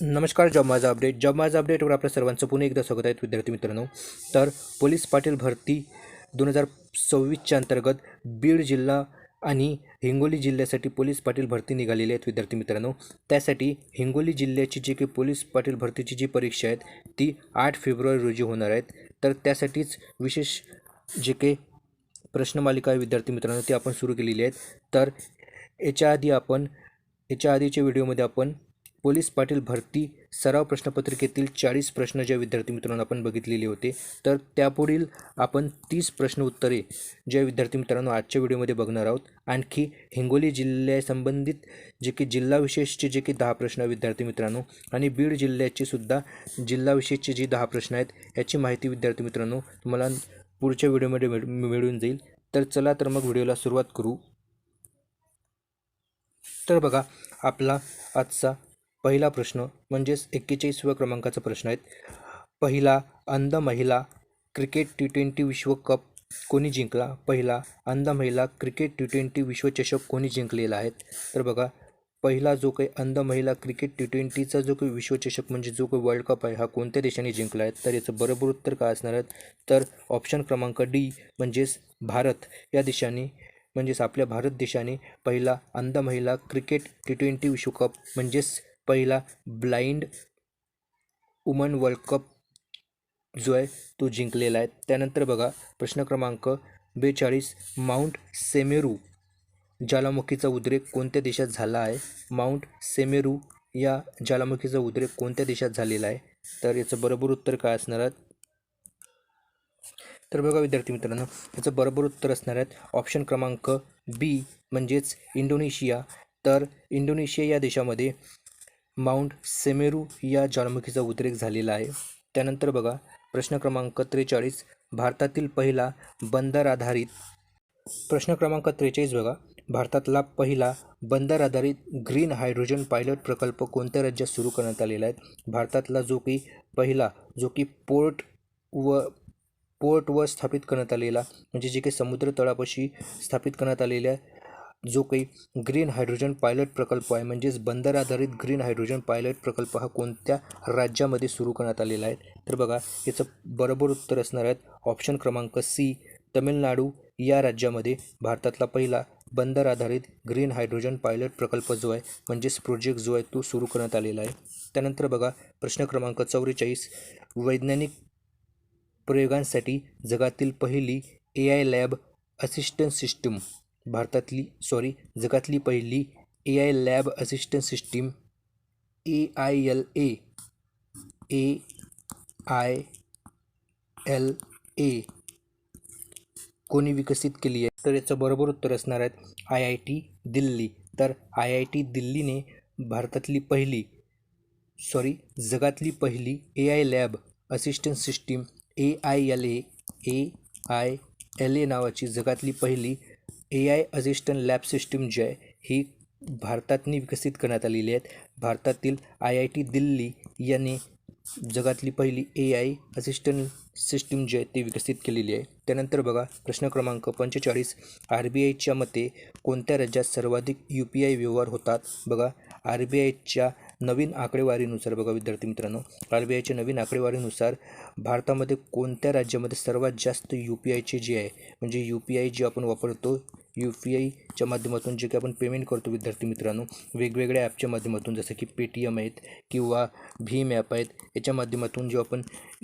नमस्कार. जॉब माझा अपडेटवर आपल्या सर्वांचं पुन्हा एकदा स्वागत आहे विद्यार्थी मित्रांनो. तर पोलीस पाटील भरती 2026च्या अंतर्गत बीड जिल्हा आणि हिंगोली जिल्ह्यासाठी पोलीस पाटील भरती निघालेली आहेत विद्यार्थी मित्रांनो. त्यासाठी हिंगोली जिल्ह्याची जी काही पोलीस पाटील भरतीची जी परीक्षा आहेत ती 8 फेब्रुवारी रोजी होणार आहेत. तर त्यासाठीच विशेष जे काही प्रश्नमालिका आहे विद्यार्थी मित्रांनो ती आपण सुरू केलेली आहेत. तर याच्या आधीच्या व्हिडिओमध्ये आपण पोलीस पाटील भरती सराव प्रश्नपत्रिकेतील 40 प्रश्न ज्या विद्यार्थी मित्रांनो आपण बघितलेले होते, तर त्यापुढील आपण 30 प्रश्न उत्तरे ज्या विद्यार्थी मित्रांनो आजच्या व्हिडिओमध्ये बघणार आहोत. आणखी हिंगोली जिल्ह्यासंबंधित जे की जिल्हा विशेषचे जे की 10 प्रश्न विद्यार्थी मित्रांनो आणि बीड जिल्ह्याचे सुद्धा जिल्हा विशेषचे जे 10 प्रश्न आहेत याची माहिती विद्यार्थी मित्रांनो तुम्हाला पुढच्या व्हिडिओमध्ये मिळून जाईल. तर चला तर मग व्हिडिओला सुरुवात करू. तर बघा, आपला आजचा पहिला प्रश्न म्हणजेच 41व्या क्रमांकाचा प्रश्न आहे. पहिला अंध महिला क्रिकेट T20 विश्वकप कोणी जिंकला? पहिला अंध महिला क्रिकेट T20 विश्वचषक कोणी जिंकलेला आहे? तर बघा, पहिला जो काही अंध महिला क्रिकेट T20चा जो काही विश्वचषक म्हणजे जो काही वर्ल्ड कप आहे हा कोणत्या देशाने जिंकला आहे? तर याचं बरोबर उत्तर काय असणार आहे? तर ऑप्शन क्रमांक डी म्हणजेच भारत या देशाने म्हणजेच आपल्या भारत देशाने पहिला अंध महिला क्रिकेट T20 विश्वकप म्हणजेच पहिला ब्लाइंड वुमन वर्ल्ड कप जो आहे तो जिंकलेला आहे. त्यानंतर बघा, प्रश्न क्रमांक 42 माउंट सेमेरू ज्वालामुखीचा उद्रेक कोणत्या देशात झाला आहे? माउंट सेमेरू या ज्वालामुखीचा उद्रेक कोणत्या देशात झालेला आहे? तर याचं बरोबर उत्तर काय असणार आहे? तर बघा विद्यार्थी मित्रांनो, याचं बरोबर उत्तर असणार आहे ऑप्शन क्रमांक बी म्हणजेच इंडोनेशिया. तर इंडोनेशिया या देशामध्ये माउंट सेमेरू या ज्वालामुखीचा उद्रेक झालेला आहे. त्यानंतर बघा, प्रश्न क्रमांक 43 भारतातील पहिला बंदर आधारित प्रश्न क्रमांक 43 बघा, भारतातला पहिला बंदर आधारित ग्रीन हायड्रोजन पायलट प्रकल्प कोणत्या राज्यात सुरू करण्यात आलेला आहे? भारतातला जो की पहिला जो की पोर्टवर स्थापित करण्यात आलेला म्हणजे जे काही समुद्र तळापाशी स्थापित करण्यात आलेल्या जो काही ग्रीन हायड्रोजन पायलट प्रकल्प आहे म्हणजेच बंदर आधारित ग्रीन हायड्रोजन पायलट प्रकल्प हा कोणत्या राज्यामध्ये सुरू करण्यात आलेला आहे? तर बघा, याचं बरोबर उत्तर असणार आहे ऑप्शन क्रमांक सी तमिळनाडू या राज्यामध्ये भारतातला पहिला बंदर आधारित ग्रीन हायड्रोजन पायलट प्रकल्प जो आहे म्हणजेच प्रोजेक्ट जो आहे तो सुरू करण्यात आलेला आहे. त्यानंतर बघा, प्रश्न क्रमांक 44 वैज्ञानिक प्रयोगांसाठी जगातील पहिली AI लॅब असिस्टंट सिस्टीम जगातली पहिली AI lab assistant system AILA कोणी विकसित केली आहे? तर याचं बरोबर उत्तर असणार आहे IIT दिल्ली. तर IIT दिल्लीने जगातली पहिली AI lab assistant system AILA नावाची जगातली पहिली AI असिस्टंट लॅब सिस्टीम जी आहे ही भारतातनी विकसित करण्यात आलेली आहेत. भारतातील IIT दिल्ली यांनी जगातली पहिली AI असिस्टंट सिस्टीम जी आहे ती विकसित केलेली आहे. त्यानंतर बघा, प्रश्न क्रमांक 45 RBIच्या मते कोणत्या राज्यात सर्वाधिक UPI व्यवहार होतात? बघा, RBIच्या नवीन आकडेवारीनुसार बघा विद्यार्थी मित्रांनो, RBIच्या नवीन आकडेवारीनुसार भारतामध्ये कोणत्या राज्यामध्ये सर्वात जास्त UPIचे जे आहे म्हणजे UPI जे आपण वापरतो UPIच्या माध्यमातून जे काही आपण पेमेंट करतो विद्यार्थी मित्रांनो वेगवेगळ्या ॲपच्या माध्यमातून जसं की पेटीएम आहेत किंवा भीम ॲप आहेत याच्या माध्यमातून जे आपण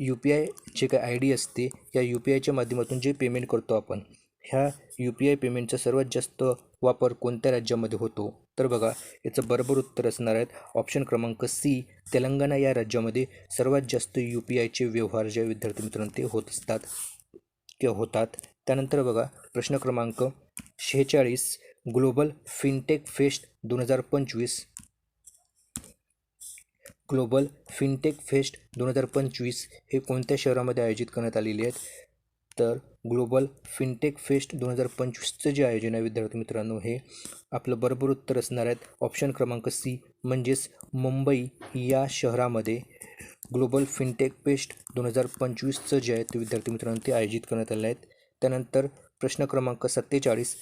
UPI जे काही ID असते या UPIच्या माध्यमातून जे पेमेंट करतो आपण ह्या UPI पेमेंटचा सर्वात जास्त वापर कोणत्या राज्यामध्ये होतो? तर बघा, याचं बरोबर उत्तर असणार आहे ऑप्शन क्रमांक सी तेलंगणा या राज्यामध्ये सर्वात जास्त UPIचे व्यवहार जे विद्यार्थी मित्रांनो ते होतात. त्यानंतर बघा, प्रश्न क्रमांक 46 ग्लोबल फिनटेक फेस्ट 2025 हे कोणत्या शहरामध्ये आयोजित करण्यात आलेले आहेत? तर ग्लोबल फिनटेक फेस्ट 2025चं जे आयोजन आहे विद्यार्थी मित्रांनो हे आपलं बरोबर उत्तर असणार आहे ऑप्शन क्रमांक सी म्हणजेच मुंबई या शहरामध्ये ग्लोबल फिनटेक फेस्ट 2025चं जे आहे ते विद्यार्थी मित्रांनो ते आयोजित करण्यात आले आहेत. त्यानंतर प्रश्न क्रमांक 47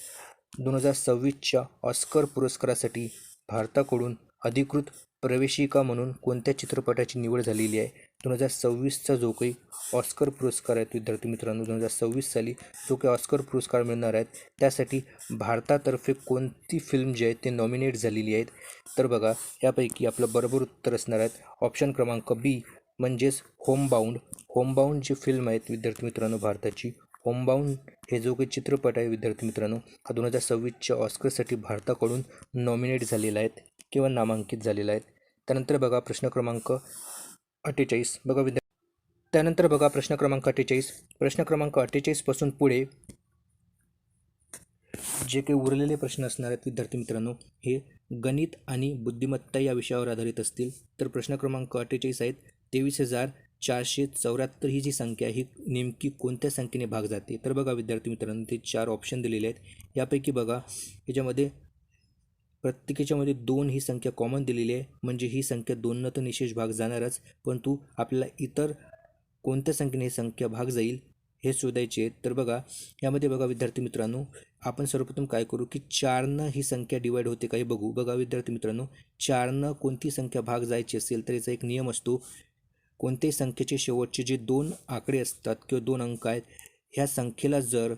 2026च्या ऑस्कर पुरस्कारासाठी भारताकडून अधिकृत प्रवेशिका म्हणून कोणत्या चित्रपटाची निवड झालेली आहे? 2026चा जो काही ऑस्कर पुरस्कार आहेत विद्यार्थी मित्रांनो, 2026 साली जो काही ऑस्कर पुरस्कार मिळणार आहेत त्यासाठी भारतातर्फे कोणती फिल्म जी आहे ते नॉमिनेट झालेली आहेत? तर बघा, यापैकी आपलं बरोबर उत्तर असणार आहेत ऑप्शन क्रमांक बी, म्हणजेच होमबाउंड. होमबाउंड जी फिल्म आहेत विद्यार्थी मित्रांनो भारताची, होमबाउंड हे जो काही चित्रपट आहे विद्यार्थी मित्रांनो हा 2026च्या ऑस्करसाठी भारताकडून नॉमिनेट झालेला आहेत किंवा नामांकित झालेला आहेत. त्यानंतर बघा प्रश्न क्रमांक 48. त्यानंतर बघा प्रश्न क्रमांक 48. प्रश्न क्रमांक 48 पासून पुढे जे काही उरलेले प्रश्न असणार आहेत विद्यार्थी मित्रांनो हे गणित आणि बुद्धिमत्ता या विषयावर आधारित असतील. तर प्रश्न क्रमांक 48 आहेत 23,474 ही जी संख्या ही नेमकी कोणत्या संख्येने भाग जाते? तर बघा विद्यार्थी मित्रांनो ते 4 ऑप्शन दिलेले आहेत. यापैकी बघा याच्यामध्ये प्रत्येकाच्यामध्ये 2 ही संख्या कॉमन दिलेली आहे, म्हणजे ही संख्या 2 तर निशेष भाग जाणारच, परंतु आपल्याला इतर कोणत्या संख्येने ही संख्या भाग जाईल हे शोधायचे आहे. तर बघा यामध्ये बघा विद्यार्थी मित्रांनो आपण सर्वप्रथम काय करू की 4 ही संख्या डिवाईड होते काही बघू. बघा विद्यार्थी मित्रांनो 4 कोणती संख्या भाग जायची असेल तर याचा एक नियम असतो, कोणत्याही संख्येचे शेवटचे जे 2 आकडे असतात किंवा 2 अंक आहेत ह्या संख्येला जर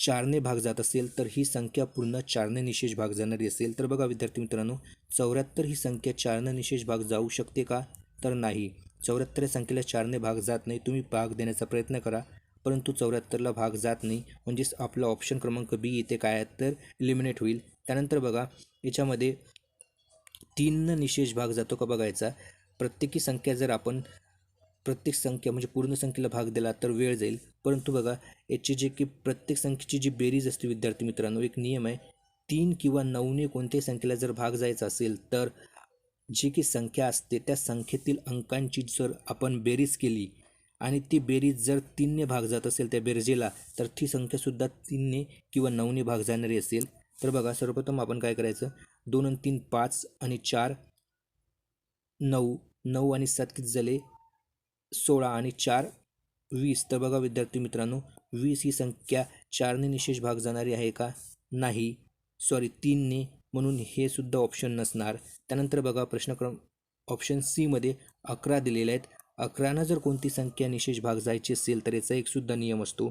4ने भाग जात असेल तर ही संख्या पूर्ण 4ने निशेष भाग जाणारी असेल. तर बघा विद्यार्थी मित्रांनो 74 ही संख्या 4ने निशेष भाग जाऊ शकते का? तर नाही. 74 या संख्येला 4ने भाग जात नाही. तुम्ही भाग देण्याचा प्रयत्न करा परंतु 74ला भाग जात नाही, म्हणजेच आपला ऑप्शन क्रमांक बी इथे काय आहे तर एलिमिनेट होईल. त्यानंतर बघा याच्यामध्ये 3 निशेष भाग जातो का बघायचा. प्रत्येकी संख्या जर आपण प्रत्येक संख्या म्हणजे पूर्ण संख्येला भाग दिला तर वेळ जाईल, परंतु बघा याची जे की प्रत्येक संख्येची जी बेरीज असते विद्यार्थी मित्रांनो एक नियम आहे, 3 किंवा 9ने कोणत्याही संख्येला जर भाग जायचा असेल तर जी की संख्या असते त्या संख्येतील अंकांची जर आपण बेरीज केली आणि ती बेरीज जर 3ने भाग जात असेल त्या बेरजेला तर ती संख्यासुद्धा 3ने किंवा 9ने भाग जाणारी असेल. तर बघा सर्वप्रथम आपण काय करायचं, 2 आणि 3 5 आणि 4 9, 9 आणि 7 किती झाले 16 आणि 4 20. तर बघा विद्यार्थी मित्रांनो 20 ही संख्या 4ने निशेष भाग जाणारी आहे का? नाही, सॉरी 3ने, म्हणून हे सुद्धा ऑप्शन नसणार. त्यानंतर बघा ऑप्शन सी मध्ये 11 दिलेले आहेत. 11नं जर कोणती संख्या निशेष भाग जायची असेल तर याचा एक सुद्धा नियम असतो,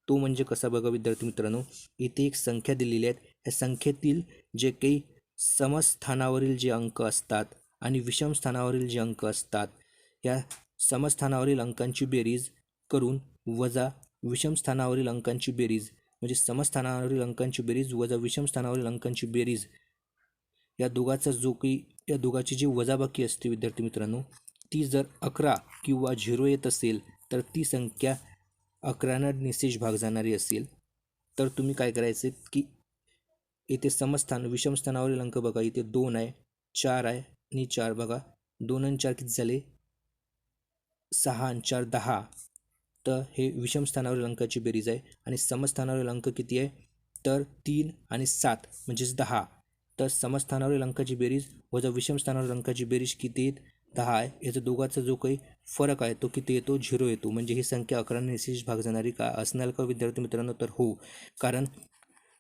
तो म्हणजे कसा बघा विद्यार्थी मित्रांनो, इथे एक संख्या दिलेली आहेत, या संख्येतील जे काही समस्थानावरील जे अंक असतात आणि विषम स्थानावरील जे अंक असतात या समस्थानावरील अंकांची बेरीज करून वजा विषम स्थानावरील अंकांची बेरीज, म्हणजे समस्थानावरील अंकांची बेरीज वजा विषम स्थानावरील अंकांची बेरीज, या दोघाची जी वजाबाकी असते विद्यार्थी मित्रांनो ती जर 11 किंवा 0 येत असेल तर ती संख्या 11नं निशेष भाग जाणारी असेल. तर तुम्ही काय करायचे की इथे समस्थान विषम स्थानावरील अंक बघा, इथे 2 आहे 4 आहे आणि 4 बघा 2 आणि 4 किती झाले 6 आणि 4 10. तर हे विषम स्थानावरील अंकाची बेरीज आहे आणि समस्थानावरील अंक किती आहे तर 3 आणि 7 म्हणजेच 10. तर समस्थानावरील अंकाची बेरीज वजा विषम स्थानावरील अंकाची बेरीज किती येत 10 आहे. याचा दोघांचा जो काही फरक आहे तो किती येतो 0 येतो, म्हणजे ही संख्या 11ने निशेष भाग जाणारी का असणार का विद्यार्थी मित्रांनो? तर हो, कारण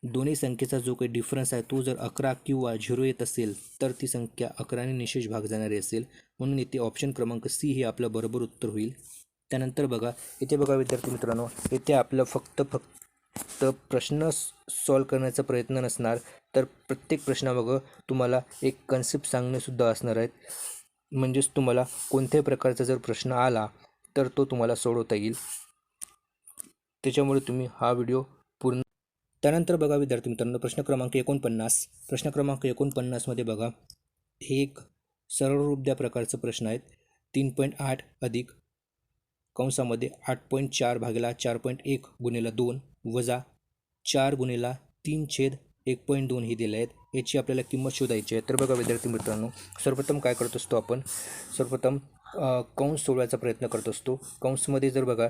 दोन्ही संख्येचा जो काही डिफरन्स आहे तो जर 11 किंवा 0 येत असेल तर ती संख्या 11ने निशेष भाग जाणारी असेल, म्हणून इथे ऑप्शन क्रमांक सी हे आपलं बरोबर उत्तर होईल. त्यानंतर बघा इथे बघा विद्यार्थी मित्रांनो इथे आपलं फक्त प्रश्न सॉल्व करण्याचा प्रयत्न नसणार, तर प्रत्येक प्रश्नामागं तुम्हाला एक कन्सेप्ट सांगणेसुद्धा असणार आहेत, म्हणजेच तुम्हाला कोणत्याही प्रकारचा जर प्रश्न आला तर तो तुम्हाला सोडवता येईल, त्याच्यामुळे तुम्ही हा व्हिडिओ पूर्ण. त्यानंतर बघा विद्यार्थी मित्रांनो प्रश्न क्रमांक 49. प्रश्न क्रमांक 49मध्ये बघा हे एक सरळरूप प्रकारचं प्रश्न आहेत. 3.8 अधिक कंसामध्ये 8.4 भागिला 4.1 गुणिला 2 वजा 4 गुणिला 3/1.2 ही दिले आहेत, याची आपल्याला किंमत शोधायची आहे. तर बघा विद्यार्थी मित्रांनो सर्वप्रथम काय करत असतो आपण, सर्वप्रथम कंस सोडवायचा प्रयत्न करत असतो. कंसमध्ये जर बघा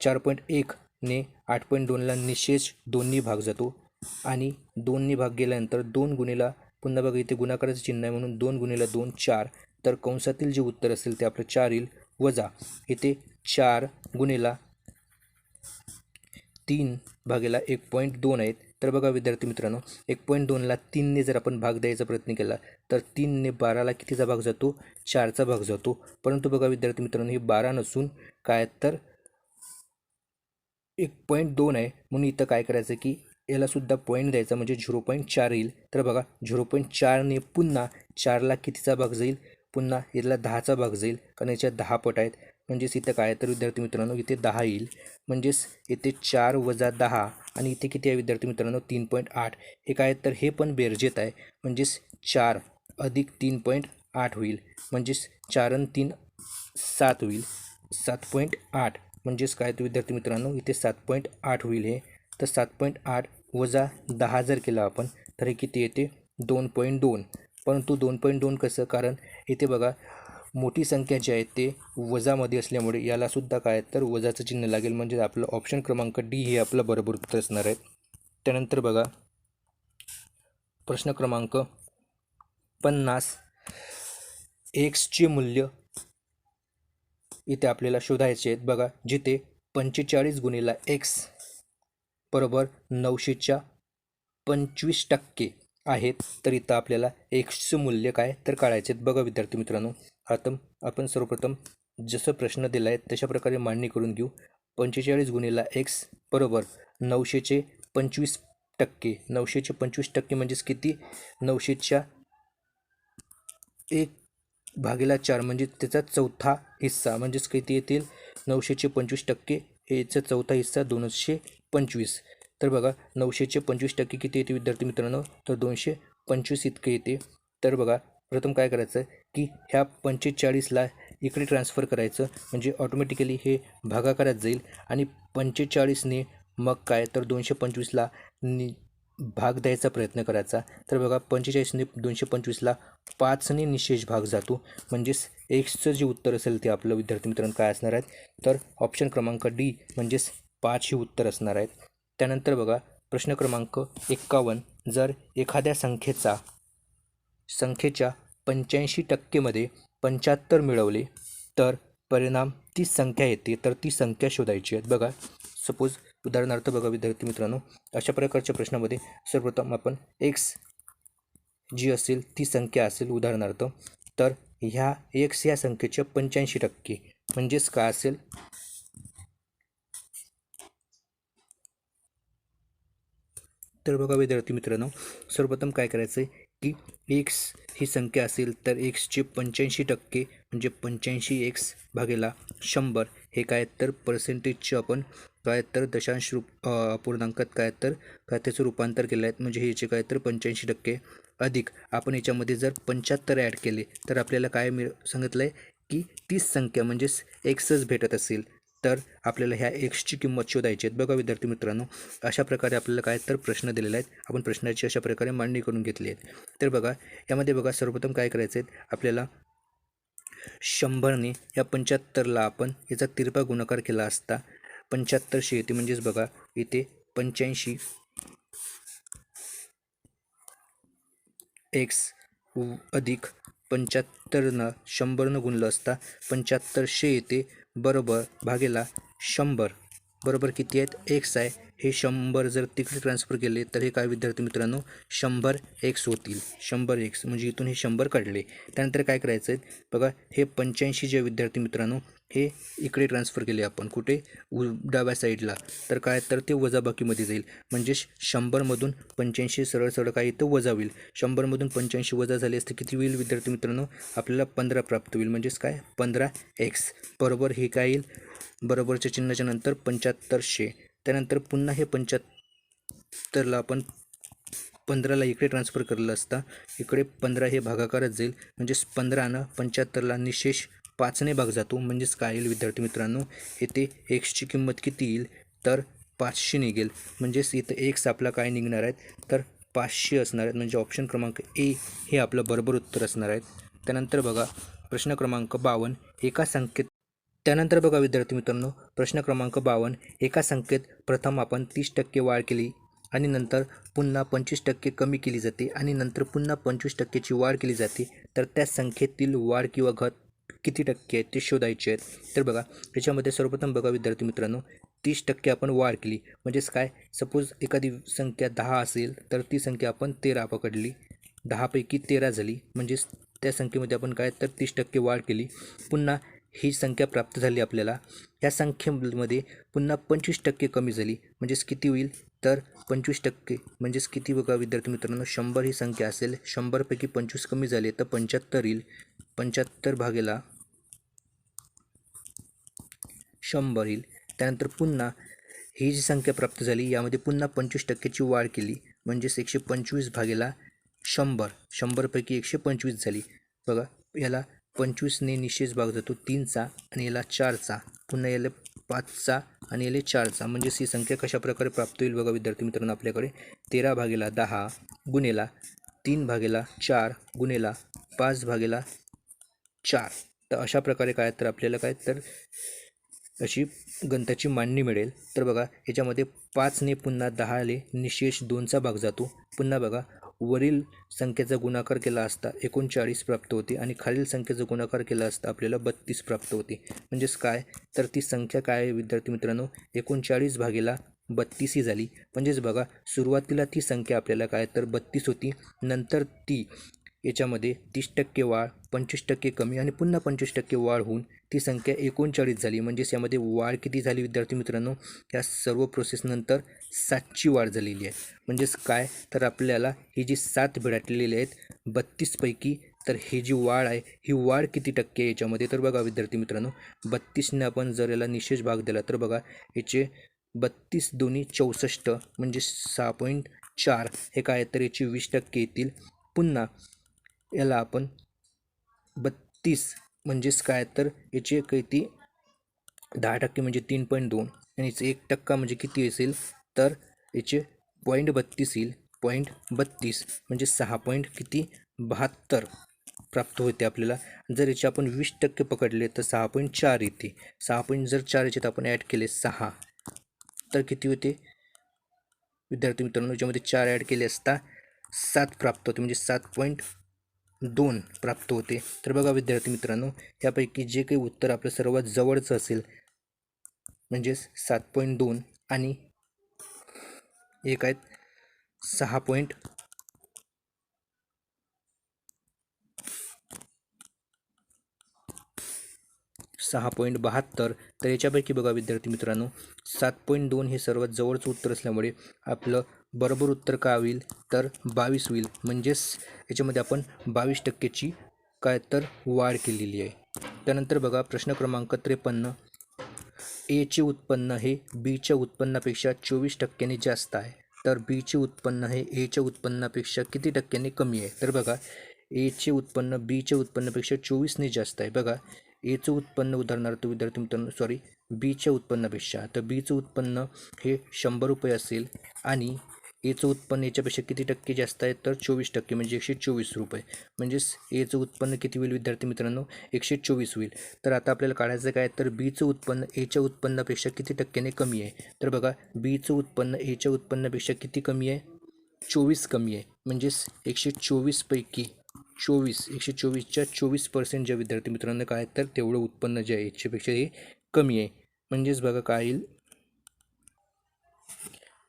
4.1ने 8.2ला निशेष 2नी भाग जातो आणि 2नी भाग गेल्यानंतर 2 गुणिला पुन्हा बघा इथे गुणाकाराचं चिन्ह आहे म्हणून 2 गुणिला 2 4. तर कंसातील जे उत्तर असेल ते आपलं 4 येईल, वजा इथे 4 गुणिला 3 भागिला 1.2 आहेत, तर बघा विद्यार्थी मित्रांनो, 1.2ला 3ने जर आपण भाग द्यायचा प्रयत्न केला तर 3ने 12ला कितीचा भाग जातो? 4चा भाग जातो. परंतु बघा विद्यार्थी मित्रांनो, हे 12 नसून काय तर 1.2 आहे, म्हणून इथं काय करायचं की यालासुद्धा पॉईंट द्यायचा, म्हणजे 0.4 येईल. तर बघा 0.4ने पुन्हा 4ला कितीचा भाग जाईल? पुन्हा याला 10चा भाग जाईल, कारण याच्यात 10 पट आहेत. म्हणजेच इथं काय तर विद्यार्थी मित्रांनो, इथे 10 येईल. म्हणजेच इथे 4 वजा 10 आणि इथे किती आहे विद्यार्थी मित्रांनो? 3.8. हे काय तर हे पण बेरजेत आहे. म्हणजेच 4 अधिक 3.8 होईल. म्हणजेच 4 आणि 3 7 होईल. 7.8 म्हणजेच काय तर विद्यार्थी मित्रांनो, इथे 7.8 होईल. हे तर 7.8 वजा 10 जर केलं आपण तर हे किती येते? 2.2. परंतु 2.2 कसं? कारण इथे बघा मोठी संख्या जी आहे ते वजामध्ये असल्यामुळे यालासुद्धा काय तर वजाचं चिन्ह लागेल. म्हणजे आपलं ऑप्शन क्रमांक डी हे आपलं बरोबर उत्तर असणार आहे. त्यानंतर बघा प्रश्न क्रमांक 50. एक्सचे मूल्य इथे आपल्याला शोधायचे आहेत. बघा जिथे 45 गुणिला एक्स बरोबर 900च्या 25% आहेत, तर इथं आपल्याला एक्सचं मूल्य काय तर काढायचे आहेत. बघा विद्यार्थी मित्रांनो, आता आपण सर्वप्रथम जसं प्रश्न दिला आहे तशा प्रकारे मांडणी करून घेऊ. 45 गुणिला एक्स बरोबर 900चे 25%. 900चे 25% म्हणजेच किती? 900च्या 1/4 म्हणजे त्याचा चौथा हिस्सा, म्हणजेच किती येतील? 900चे 25% याचा चौथा हिस्सा 225. तर बघा 900चे 25% किती येते विद्यार्थी मित्रांनो? तर 225 इतके येते. तर बघा प्रथम काय करायचं की ह्या 45ला इकडे ट्रान्सफर करायचं, म्हणजे ऑटोमॅटिकली हे भागाकारात जाईल. आणि 45ने मग काय तर 225ला भाग द्यायचा प्रयत्न करायचा. तर बघा 45ने 225ला 5ने निशेष भाग जातो. म्हणजेच एक्सचं जे उत्तर असेल ते आपलं विद्यार्थी मित्रांनो काय असणार आहेत? तर ऑप्शन क्रमांक डी म्हणजेच 5 हे उत्तर असणार आहेत. त्यानंतर बघा प्रश्न क्रमांक 51. जर एखाद्या संख्येच्या 85%मध्ये 75 मिळवले तर परिणाम ती संख्या येते, तर ती संख्या शोधायची आहे. बघा सपोज उदाहरणार्थ बघा विद्यार्थी मित्रांनो, अशा प्रकारच्या प्रश्नामध्ये सर्वप्रथम आपण एक्स जी असेल ती संख्या असेल उदाहरणार्थ, तर ह्या एक्स ह्या संख्येच्या 85% म्हणजेच काय असेल? तर बघा विद्यार्थी मित्रांनो, सर्वप्रथम काय करायचं आहे की एक्स ही संख्या असेल तर एक्सचे 85% म्हणजे 85 एक्स भागेला 100 हे काय तर पर्सेंटेजचे आपण काय तर दशांश अपूर्णांकात काय त्याचं रूपांतर केलं आहे. म्हणजे हे जे काय तर 85% अधिक आपण याच्यामध्ये जर 75 ॲड केले तर आपल्याला काय सांगितलं आहे की 30 संख्या म्हणजेच एक्सच भेटत असेल, तर आपल्याला ह्या एक्सची किंमत शोधायची आहे. बघा विद्यार्थी मित्रांनो, अशा प्रकारे आपल्याला काय तर प्रश्न दिलेले आहेत. आपण प्रश्नाची अशा प्रकारे मांडणी करून घेतली आहे. तर बघा यामध्ये बघा सर्वप्रथम काय करायचं आहे आपल्याला, 100ने या 75ला आपण याचा तिरपा गुणाकार केला असता 7500 येते. म्हणजेच बघा इथे 85 एक्स अधिक 75नं 100नं गुणलं असता 7500 येते बरोबर भागेला 100 बरोबर किती आहेत? एक्स आहे. हे 100 जर तिकडे ट्रान्सफर केले तर हे काय विद्यार्थी मित्रांनो? 100 एक्स होतील. 100 एक्स म्हणजे इथून हे 100 काढले. त्यानंतर काय करायचं आहे बघा, हे 85 जे विद्यार्थी मित्रांनो हे इकडे ट्रान्सफर केले आपण कुठे? डाव्या साईडला, तर काय तर ते वजाबाकीमध्ये जाईल. म्हणजे 100मधून 85 सरळ सरळ काय इथं वजा होईल. 100मधून 85 वजा झाले असते किती होईल विद्यार्थी मित्रांनो? आपल्याला 15 प्राप्त होईल. म्हणजेच काय? 15 एक्स बरोबर हे काय येईल? बरोबरच्या चिन्हाच्या नंतर 7500. त्यानंतर पुन्हा हे 75ला आपण 15ला इकडे ट्रान्सफर केलेलं असता इकडे 15 हे भागाकारच जाईल. म्हणजेच 15नं 75ला निशेष 5ने भाग जातो. म्हणजेच काय येईल विद्यार्थी मित्रांनो? येथे एक्सची किंमत किती येईल? तर 500 निघेल. म्हणजेच इथं एक्स आपला काय निघणार आहेत? तर 500 असणार आहेत. म्हणजे ऑप्शन क्रमांक ए हे आपलं बरोबर उत्तर असणार आहेत. त्यानंतर बघा प्रश्न क्रमांक 52. त्यानंतर बघा विद्यार्थी मित्रांनो, प्रश्न क्रमांक 52. एका संख्येत प्रथम आपण 30% वाढ केली आणि नंतर पुन्हा 25% कमी केली जाते आणि नंतर पुन्हा 25%ची वाढ केली जाते, तर त्या संख्येतील वाढ किंवा घट किती टक्के आहेत ते शोधायचे आहेत. तर बघा याच्यामध्ये सर्वप्रथम बघा विद्यार्थी मित्रांनो, 30% आपण वाढ केली. म्हणजेच काय, सपोज एखादी संख्या 10 असेल तर ती संख्या आपण 13 पकडली, 10पैकी 13 झाली, म्हणजेच त्या संख्येमध्ये आपण काय तर 30% वाढ केली. पुन्हा ही संख्या प्राप्त झाली आपल्याला. ह्या संख्येमध्ये पुन्हा 25% कमी झाली, म्हणजेच किती होईल तर 25% म्हणजेच किती बघा विद्यार्थी मित्रांनो, 100 ही संख्या असेल, 100पैकी 25 कमी झाले तर 75 येईल. 75 भागेला 100 येईल. त्यानंतर पुन्हा ही जी संख्या प्राप्त झाली यामध्ये पुन्हा 25%ची वाढ केली, म्हणजेच 125 भागेला 100, 100पैकी 125 झाली. बघा याला 25ने निशेष भाग जातो 3चा आणि याला 4चा, पुन्हा याला 5चा आणि याला 4चा, म्हणजेच ही संख्या कशा प्रकारे प्राप्त होईल बघा विद्यार्थी मित्रांनो, आपल्याकडे 13 भागेला 10 गुणेला 3 भागेला 4 गुणेला 5 भागेला 4. तर अशा प्रकारे काय तर आपल्याला काय तर अशी गणिताची मांडणी मिळेल. तर बघा याच्यामध्ये 5ने पुन्हा 10ले निशेष 2चा भाग जातो. पुन्हा बघा वरील संख्येचा गुणाकार केला असता 39 प्राप्त होते आणि खालील संख्येचा गुणाकार केला असता आपल्याला 32 प्राप्त होते. म्हणजेच काय तर ती संख्या काय आहे विद्यार्थी मित्रांनो, 39 भागेला 32 ही झाली. म्हणजेच बघा सुरुवातीला ती संख्या आपल्याला काय तर 32 होती, नंतर ती याच्यामध्ये 30% वाढ, 25% कमी आणि पुन्हा 25% वाढ होऊन ती संख्या 39 झाली. म्हणजेच यामध्ये वाढ किती झाली विद्यार्थी मित्रांनो, या सर्व प्रोसेसनंतर 7ची वाढ झालेली आहे. म्हणजेच काय तर आपल्याला ही जी 7 भेटलेली आहेत 32पैकी, तर ही जी वाढ आहे ही वाढ किती टक्के आहे याच्यामध्ये, तर बघा विद्यार्थी मित्रांनो 32ने आपण जर याला निशेष भाग दिला तर बघा याचे 32 दोन्ही 64 म्हणजे 6.4 हे काय तर याची 20% येतील. पुन्हा याला आपण 32 म्हणजेच काय तर याचे किती 10% म्हणजे 3.2 आणि याचं 1% म्हणजे किती असेल तर याचे 0.32 येईल. 0.32 म्हणजे 6 किती 72 प्राप्त होते आपल्याला. जर याचे आपण 20% पकडले तर 6.4 येते. 6 जर 4 याच्यात आपण ॲड केले 6 तर किती होते विद्यार्थी मित्रांनो, याच्यामध्ये 4 ॲड केले असता 7 प्राप्त होते, म्हणजे 7.2 प्राप्त होते. तर बघा विद्यार्थी मित्रांनो यापैकी जे काही उत्तर आपलं सर्वात जवळचं असेल म्हणजेच 7.2 आणि एक आहेत 6.72, तर याच्यापैकी बघा विद्यार्थी मित्रांनो 7.2 हे सर्वात जवळचं उत्तर असल्यामुळे आपलं बरोबर उत्तर काय होईल तर 22 होईल. म्हणजेच याच्यामध्ये आपण 22%ची काय तर वाढ केलेली आहे. त्यानंतर बघा प्रश्न क्रमांक 53, एचे उत्पन्न हे बीच्या उत्पन्नापेक्षा 24% जास्त आहे, तर बीचे उत्पन्न हे एच्या उत्पन्नापेक्षा किती टक्क्यांनी कमी आहे. तर बघा एचे उत्पन्न बीच्या उत्पन्नापेक्षा 24ने जास्त आहे. बघा एचं उत्पन्न उदाहरणार्थ विद्यार्थी मित्रांनो बीच्या उत्पन्नापेक्षा, तर बीचं उत्पन्न हे 100 रुपये असेल आणि एचं उत्पन्न याच्यापेक्षा किती टक्के जास्त आहे तर 24% म्हणजे 124 रुपये. म्हणजेच एचं उत्पन्न किती होईल विद्यार्थी मित्रांनो 124 होईल. तर आता आपल्याला काढायचं काय तर बीचं उत्पन्न एच्या उत्पन्नापेक्षा किती टक्क्याने कमी आहे. तर बघा बीचं उत्पन्न एच्या उत्पन्नापेक्षा किती कमी आहे 24 कमी आहे. म्हणजेच 124पैकी 124च्या 24% ज्या विद्यार्थी मित्रांनो काय तर तेवढं उत्पन्न जे आहे याच्यापेक्षा हे कमी आहे. म्हणजेच बघा काय येईल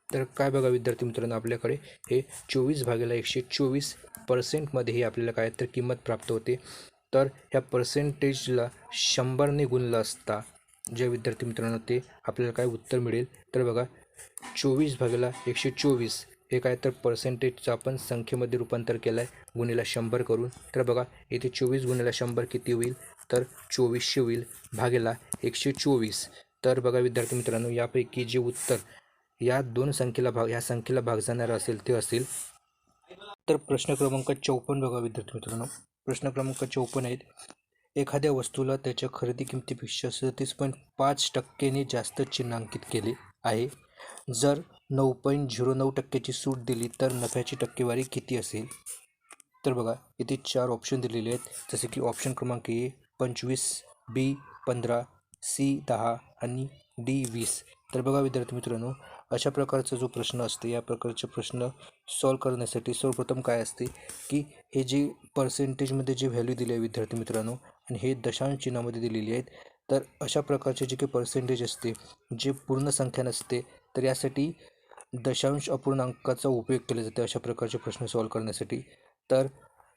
तर काय बघा विद्यार्थी मित्रांनो आपल्याकडे हे 24 भागेला 124% हे आपल्याला काय तर किंमत प्राप्त होते. तर ह्या पर्सेंटेजला 100ने गुणलं असता ज्या विद्यार्थी मित्रांनो ते आपल्याला काय उत्तर मिळेल तर बघा 24 भागेला 124 हे काय तर पर्सेंटेजचं आपण संख्येमध्ये रूपांतर केलं आहे गुणिला 100 करून. तर बघा येथे 24 गुणिला 100 किती होईल तर 2400 होईल भागेला 124. तर बघा विद्यार्थी मित्रांनो यापैकी जे उत्तर या संख्येला भाग जाणार असेल ते असेल. तर प्रश्न क्रमांक 54 बघा विद्यार्थी मित्रांनो, प्रश्न क्रमांक 54 आहेत. एखाद्या वस्तूला त्याच्या खरेदी किमतीपेक्षा 37.5%ने जास्त चिन्हांकित केले आहे. जर 9.09%ची सूट दिली तर नफ्याची टक्केवारी किती असेल. तर बघा इथे 4 ऑप्शन दिलेले आहेत, जसे की ऑप्शन क्रमांक ए 25, बी 15, सी 10 आणि डी 20. तर बघा विद्यार्थी मित्रांनो अशा प्रकारचा जो प्रश्न असते या प्रकारचे प्रश्न सॉल्व करण्यासाठी सर्वप्रथम काय असते की हे जे पर्सेंटेजमध्ये जे व्हॅल्यू दिली आहे विद्यार्थी मित्रांनो आणि हे दशांश चिन्हामध्ये दिलेली आहेत, तर अशा प्रकारचे जे काही पर्सेंटेज असते, जे पूर्ण संख्या नसते, तर यासाठी दशांश अपूर्णांकाचा उपयोग केला जातो अशा प्रकारचे प्रश्न सॉल्व्ह करण्यासाठी. तर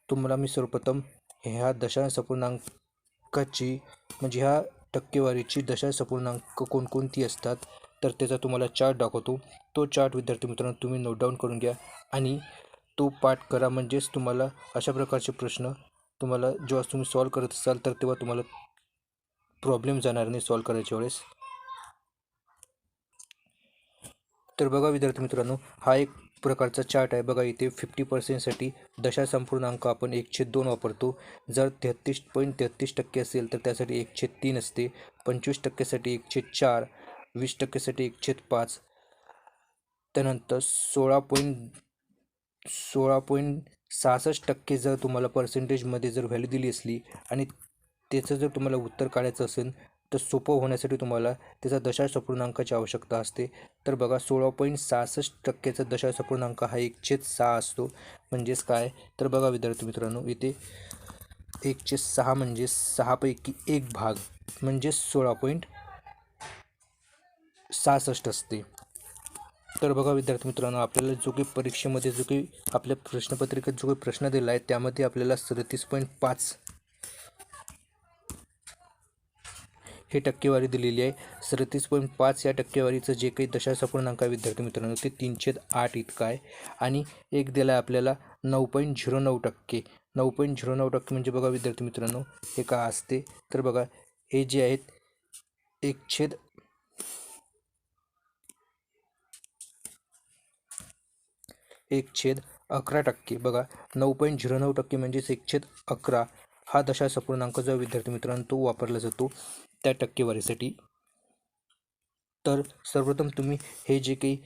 तुम्हाला मी सर्वप्रथम ह्या दशांश अपूर्णांकाची म्हणजे ह्या टक्केवारीची दशांश अपूर्णांक कोणकोणती असतात तर त्याचा तुम्हाला चार्ट दाखवतो. तो चार्ट विद्यार्थी मित्रांनो तुम्ही नोट डाऊन करून घ्या आणि तो पाठ करा. म्हणजेच तुम्हाला अशा प्रकारचे प्रश्न तुम्हाला जेव्हा तुम्ही सॉल्व्ह करत असाल तर तेव्हा तुम्हाला प्रॉब्लेम जाणार नाही सॉल्व्ह करायच्या वेळेस. तर बघा विद्यार्थी मित्रांनो, हा एक प्रकारचा चार्ट आहे. बघा इथे 50%साठी दशांश अपूर्णांक आपण 1/2 वापरतो. जर 33.33% असेल तर त्यासाठी 1/3 असते. 25%साठी 1/4, 20%साठी 1/5, त्यानंतर 16.66% जर तुम्हाला पर्सेंटेजमध्ये जर व्हॅल्यू दिली असली आणि त्याचं जर तुम्हाला उत्तर काढायचं असेल तर सोपं होण्यासाठी तुम्हाला त्याचा दशांश अपूर्णांकाची आवश्यकता असते. तर बघा 16.66%चा दशांश अपूर्णांक हा 1/6 असतो. म्हणजेच काय तर बघा विद्यार्थी मित्रांनो, इथे 1/6 म्हणजे 6पैकी 1 भाग म्हणजे 16.66 असते. तर बघा विद्यार्थी मित्रांनो, आपल्याला जो काही परीक्षेमध्ये जो काही आपल्या प्रश्नपत्रिकेत जो काही प्रश्न दिला आहे त्यामध्ये आपल्याला 37.5 हे टक्केवारी दिलेली आहे. 37.5 या टक्केवारीचं जे काही दशांश अपूर्णांक आहे विद्यार्थी मित्रांनो ते 3/8 इतकं आहे. आणि एक दिला आहे आपल्याला 9.09%. 9.09% म्हणजे बघा विद्यार्थी मित्रांनो हे काय असते तर बघा हे जे आहेत 1/11%. बघा 9.09% म्हणजेच 1/11 हा दशांश अपूर्णांक जो विद्यार्थी मित्रांनो तो वापरला जातो त्या टक्केवारीसाठी. तर सर्वप्रथम तुम्ही हे जे काही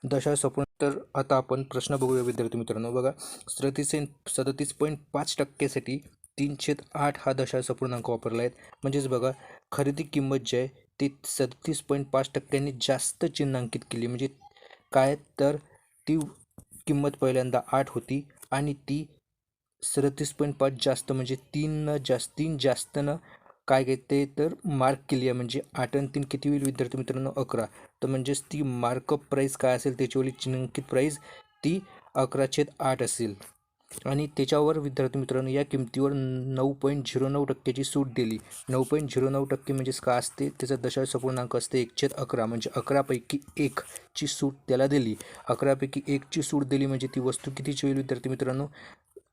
दशांश अपूर्णांक, तर आता आपण प्रश्न बघूया विद्यार्थी मित्रांनो. बघा 37.5%साठी 3/8 हा दशांश अपूर्णांक वापरला आहे. म्हणजेच बघा खरेदी किंमत जी आहे ती 37.5%नी जास्त चिन्हांकित केली. म्हणजे काय तर ती किंमत पहिल्यांदा 8 होती आणि ती 37.5 जास्त म्हणजे 3 जास्तनं काय घेते तर मार्क केली आहे. म्हणजे 8 आणि 3 किती होईल विद्यार्थी मित्रांनो 11. तर म्हणजेच ती मार्कअप प्राईस काय असेल त्याच्यावरील चिन्हांकित प्राईस ती 11/8 असेल. आणि त्याच्यावर विद्यार्थी मित्रांनो या किमतीवर 9.09%ची सूट दिली. 9.09% म्हणजेच काय असते त्याचा दशांश अपूर्णांक असते 1/11 म्हणजे 11पैकी 1 ची सूट त्याला दिली. 11पैकी 1 ची सूट दिली म्हणजे ती वस्तू कितीची होईल विद्यार्थी मित्रांनो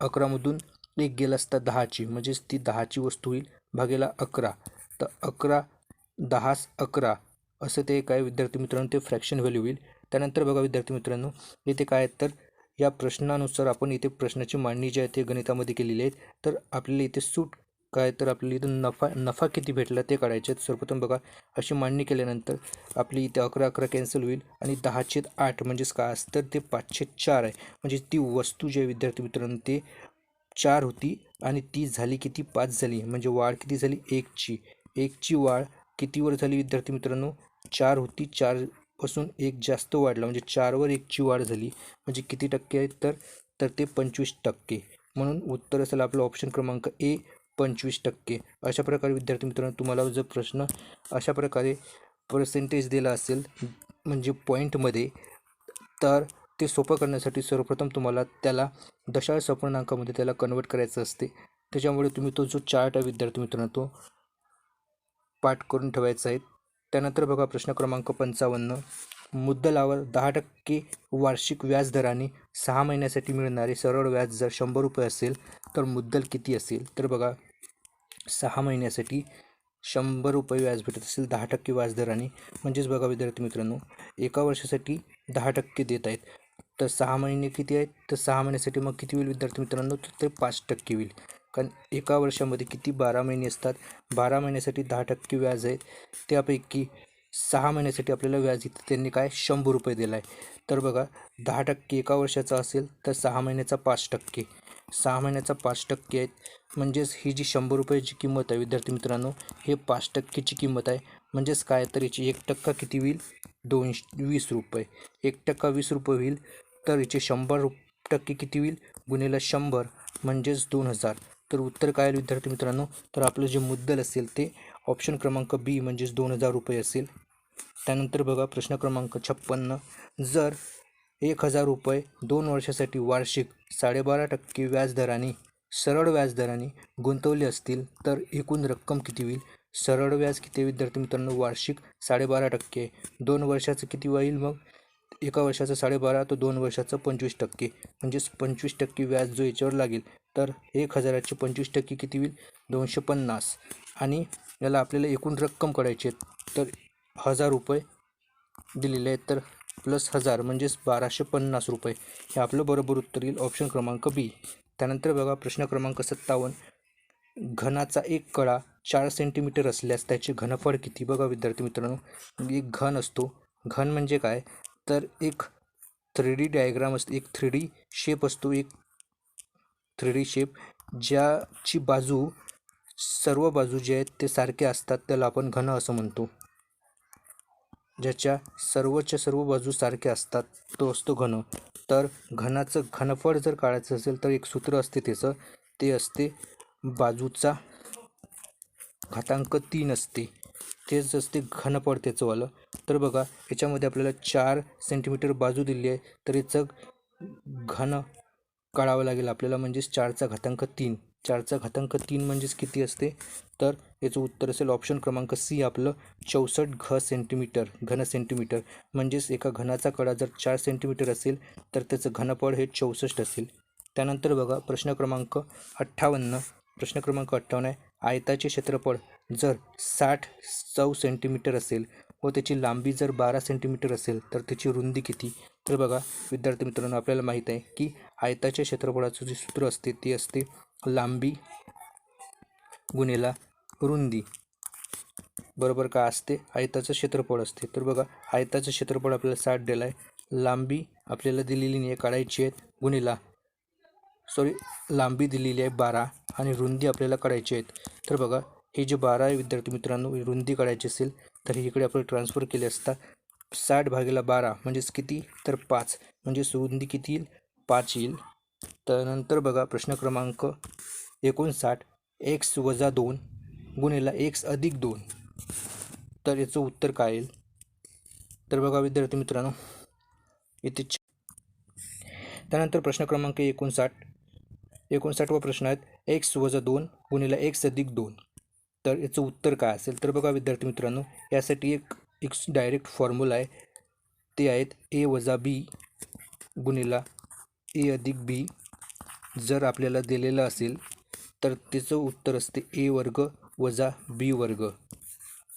11मधून 1 गेला असता 10ची म्हणजेच ती 10ची वस्तू होईल भागेला 11. तर 11 10 11 असं ते काय विद्यार्थी मित्रांनो ते फ्रॅक्शन व्हॅल्यू होईल. त्यानंतर बघा विद्यार्थी मित्रांनो इथे काय तर या प्रश्नानुसार आपण इथे प्रश्नाची मांडणी जी आहे ते गणितामध्ये केलेली आहे. तर आपल्याला इथे सूट काय तर आपल्याला इथं नफा किती भेटला ते काढायचे. सर्वप्रथम बघा अशी मांडणी केल्यानंतर आपली इथे 11 कॅन्सल होईल आणि 10/8 म्हणजेच काय असतं ते 5/4 आहे. म्हणजे ती वस्तू जी आहे विद्यार्थी मित्रांनो ते 4 होती आणि ती झाली किती 5 झाली. म्हणजे वाढ किती झाली 1ची वाढ कितीवर झाली विद्यार्थी मित्रांनो 4 होती 4पासून 1 जास्त वाढला म्हणजे 4वर 1ची वाढ झाली. म्हणजे किती टक्के आहेत तर ते 25%. म्हणून उत्तर असेल आपलं ऑप्शन क्रमांक ए 25%. अशा प्रकारे विद्यार्थी मित्रांनो तुम्हाला जर प्रश्न अशा प्रकारे पर्सेंटेज दिला असेल म्हणजे पॉईंटमध्ये तर ते सोपं करण्यासाठी सर्वप्रथम तुम्हाला त्याला दशांश अपूर्णांकामध्ये त्याला कन्वर्ट करायचं असते. त्याच्यामुळे तुम्ही तो जो चार्ट आहे विद्यार्थी मित्रांनो तो पाठ करून ठेवायचा आहे. त्यानंतर बघा प्रश्न क्रमांक 55 मुद्दलावर 10% वार्षिक व्याजदराने 6 महिन्यासाठी मिळणारे सरळ व्याज जर 100 रुपये असेल तर मुद्दल किती असेल. तर बघा 6 महिन्यासाठी 100 रुपये व्याज भेटत असेल 10% व्याजदराने. म्हणजेच बघा विद्यार्थी मित्रांनो एका वर्षासाठी 10% देत आहेत तर 6 महिने किती आहेत तर 6 महिन्यासाठी मग किती होईल विद्यार्थी मित्रांनो तर ते 5% होईल. कारण एका वर्षामध्ये किती 12 महिने असतात. 12 महिन्यासाठी 10% व्याज आहे. त्यापैकी 6 महिन्यासाठी आपल्याला व्याज इथे त्यांनी काय 100 रुपये दिला आहे. तर बघा 10% एका वर्षाचा असेल तर 6 महिन्याचा 5%. 6 महिन्याचा 5% आहेत. म्हणजेच ही जी 100 रुपयाची किंमत आहे विद्यार्थी मित्रांनो हे 5%ची किंमत आहे. म्हणजेच काय तर याची 1% किती होईल 20 रुपये. 1% 20 रुपये होईल तर याचे 100% किती होईल गुणिले 100 म्हणजेच 2000. तर उत्तर काय आलं विद्यार्थी मित्रांनो, तर आपलं जे मुद्दल असेल ते ऑप्शन क्रमांक बी म्हणजेच 2000 रुपये असेल. त्यानंतर बघा प्रश्न क्रमांक 56, जर 1000 रुपये 2 वर्षासाठी वार्षिक 12.5% व्याजदराने सरळ व्याजदराने गुंतवले असतील तर एकूण रक्कम किती होईल. सरळ व्याज किती विद्यार्थी मित्रांनो, वार्षिक 12.5%. 2 वर्षाचं किती होईल मग, एका वर्षाचं 12.5 तर 2 वर्षाचं 25%, म्हणजेच 25% व्याज जो याच्यावर लागेल. तर 1000चे 25% किती होईल, 250. आणि याला आपल्याला एकूण रक्कम काढायची आहे, तर 1000 रुपये दिलेले आहेत, तर प्लस 1000 म्हणजेच 1250 रुपये. हे आपलं बरोबर उत्तर येईल ऑप्शन क्रमांक बी. त्यानंतर बघा प्रश्न क्रमांक 57, घनाचा एक कडा 4 सेंटीमीटर असल्यास त्याचे घनफळ किती. बघा विद्यार्थी मित्रांनो, एक घन असतो. घन म्हणजे काय, तर एक 3D डायग्राम असते, एक 3D शेप असतो, एक 3D शेप ज्याची बाजू सर्व बाजू जे आहेत ते सारखे असतात त्याला आपण घन असं म्हणतो. ज्याच्या सर्वच्या सर्व बाजू सारख्या असतात तो असतो घन. तर घनाचं घनफळ जर काढायचं असेल तर एक सूत्र असते त्याचं, ते असते बाजूचा घातांक 3 असते, तेच असते घनफळ त्याचंवालं. तर बघा याच्यामध्ये आपल्याला 4 सेंटीमीटर बाजू दिली आहे, तर याचं घन काढावं लागेल आपल्याला, म्हणजेच 4चा घातांक 3. 4चा घातांक 3 म्हणजेच किती असते, तर याचं उत्तर असेल ऑप्शन क्रमांक सी आपलं 64 घन सेंटीमीटर. म्हणजेच एका घनाचा कडा जर 4 सेंटीमीटर असेल तर त्याचं घनफळ हे 64 असेल. त्यानंतर बघा प्रश्न क्रमांक 58. प्रश्न क्रमांक 58 आहे, आयताचे क्षेत्रफळ जर 60 चौ सेंटीमीटर असेल व त्याची लांबी जर 12 सेंटीमीटर असेल तर त्याची रुंदी किती. तर बघा विद्यार्थी मित्रांनो, आपल्याला माहीत आहे की आयताच्या क्षेत्रफळाचं जे सूत्र असते ते असते लांबी गुणिले रुंदी, बरोबर काय असते, आयताचं क्षेत्रफळ असते. तर बघा आयताचं क्षेत्रफळ आपल्याला 60 दिलं आहे, लांबी आपल्याला दिलेली नाही काढायची आहे, लांबी दिलेली आहे 12 आणि रुंदी आपल्याला काढायची आहेत. तर बघा हे जे 12 आहे विद्यार्थी मित्रांनो, रुंदी काढायची असेल तर इकडे आपण ट्रान्सफर केले असता 60/12 म्हणजेच किती, तर 5, म्हणजेच रुंदी किती येईल, 5 येईल. त्यानंतर बघा प्रश्न क्रमांक 59, x - 2 गुणिले x + 2, तर याचं उत्तर काय येईल. तर बघा विद्यार्थी मित्रांनो इथे त्यानंतर प्रश्न क्रमांक 59वा प्रश्न आहे, x - 2 गुणिले x + 2, तर याचं उत्तर काय असेल. तर बघा विद्यार्थी मित्रांनो, यासाठी एक डायरेक्ट फॉर्म्युला आहे, ते आहेत a - b गुणिले a + b. जर आपल्याला दिलेलं असेल तर त्याचं उत्तर असते a वर्ग वजा b वर्ग,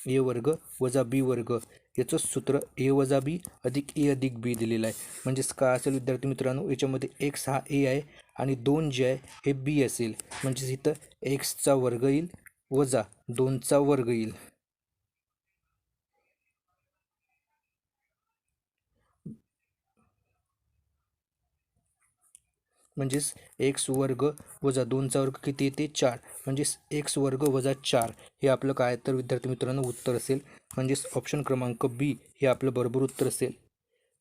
a वर्ग वजा b वर्ग. याचं सूत्र a वजा b अधिक a अधिक b दिलेलं आहे. म्हणजेच काय असेल विद्यार्थी मित्रांनो, याच्यामध्ये x हा a आहे आणि 2 जे आहे हे b असेल, म्हणजेच इथं x वर्ग येईल वजा 2 वर्ग येईल. म्हणजेच x वर्ग वजा 2 वर्ग किती येते, 4, म्हणजेच x वर्ग वजा 4 हे आपलं काय तर विद्यार्थी मित्रांनो उत्तर असेल. म्हणजेच ऑप्शन क्रमांक बी हे आपलं बरोबर उत्तर असेल.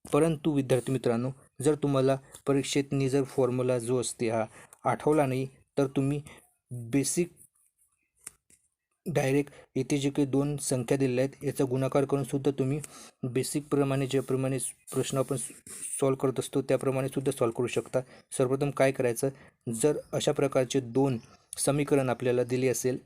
परंतु विद्यार्थी मित्रांनो, जर तुम्हाला परीक्षेतनी जर फॉर्म्युला जो असते हा आठवला नाही तर तुम्ही बेसिक डायरेक्ट इथे जे काही 2 संख्या दिलेल्या आहेत याचा गुणाकार करून सुद्धा तुम्ही बेसिकप्रमाणे ज्याप्रमाणे प्रश्न आपण सॉल्व करत असतो त्याप्रमाणे सुद्धा सॉल्व करू शकता. सर्वप्रथम काय करायचं, जर अशा प्रकारचे 2 समीकरण आपल्याला दिले असेल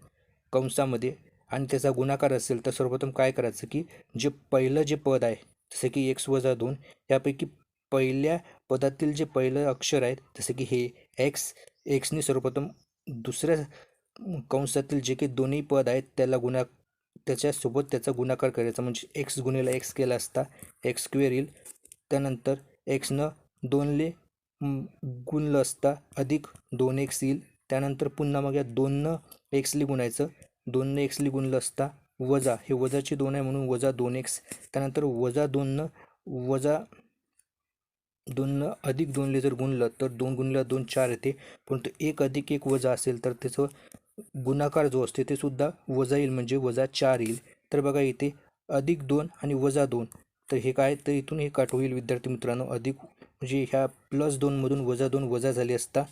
कंसामध्ये आणि त्याचा गुणाकार असेल तर सर्वप्रथम काय करायचं की जे पहिलं जे पद आहे जसे की x - 2 यापैकी पहिल्या पदातील जे पहिलं अक्षर आहे जसे की हे एक्सने सर्वप्रथम दुसऱ्या कंसातील जे काही दोन्ही पद आहेत त्याच्यासोबत त्याचा गुणाकार करायचा, म्हणजे x गुणिले x केला असता x² येईल. त्यानंतर xनं 2ले गुणलं असता अधिक 2x येईल. त्यानंतर पुन्हा मग या 2नं xली गुणायचं, 2ने xली गुणलं असता वजा, हे वजाचे 2 आहे म्हणून वजा 2x. त्यानंतर वजा 2नं अधिक 2ले जर गुणलं तर 2 गुणिले 2 4 येते, परंतु 1 अधिक 1 वजा असेल तर त्याचं गुणाकार जो असते ते सुद्धा वजा येईल, म्हणजे वजा 4 येईल. तर बघा इथे अधिक 2 आणि वजा 2, तर हे काय, तर इथून हे काट होईल विद्यार्थी मित्रांनो, अधिक म्हणजे ह्या +2 मधून वजा 2 वजा झाले असता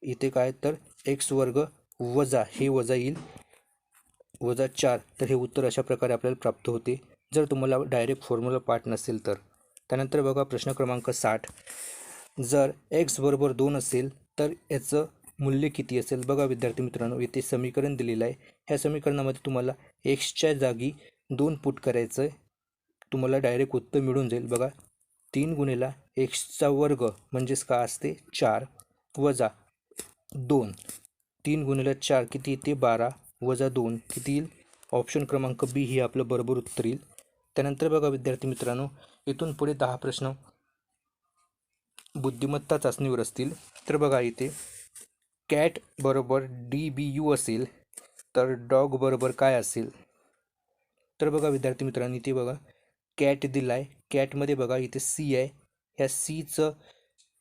इथे काय तर x वर्ग वजा हे वजा येईल -4, तर हे उत्तर अशा प्रकारे आपल्याला प्राप्त होते जर तुम्हाला डायरेक्ट फॉर्म्युला पाठ नसेल तर. त्यानंतर बघा प्रश्न क्रमांक 60, जर x बरोबर 2 असेल तर याचं मूल्य किती असेल. बघा विद्यार्थी मित्रांनो, इथे समीकरण दिलेलं आहे. ह्या समीकरणामध्ये तुम्हाला एक्सच्या जागी 2 पुट करायचं आहे, तुम्हाला डायरेक्ट उत्तर मिळून जाईल. बघा 3 गुणिला एक्सचा वर्ग म्हणजेच काय असते 4 वजा 2, 3 गुणिले 4 किती येते 12 वजा 2 किती येईल. ऑप्शन क्रमांक बी ही आपलं बरोबर उत्तर येईल. त्यानंतर बघा विद्यार्थी मित्रांनो, इथून पुढे 10 प्रश्न बुद्धिमत्ता चाचणीवर असतील. तर बघा इथे कॅट बरोबर DBU असेल तर डॉग बरोबर काय असेल. तर बघा विद्यार्थी मित्रांनो, इथे बघा कॅट दिला आहे, कॅटमध्ये बघा इथे सी आहे, ह्या सीचं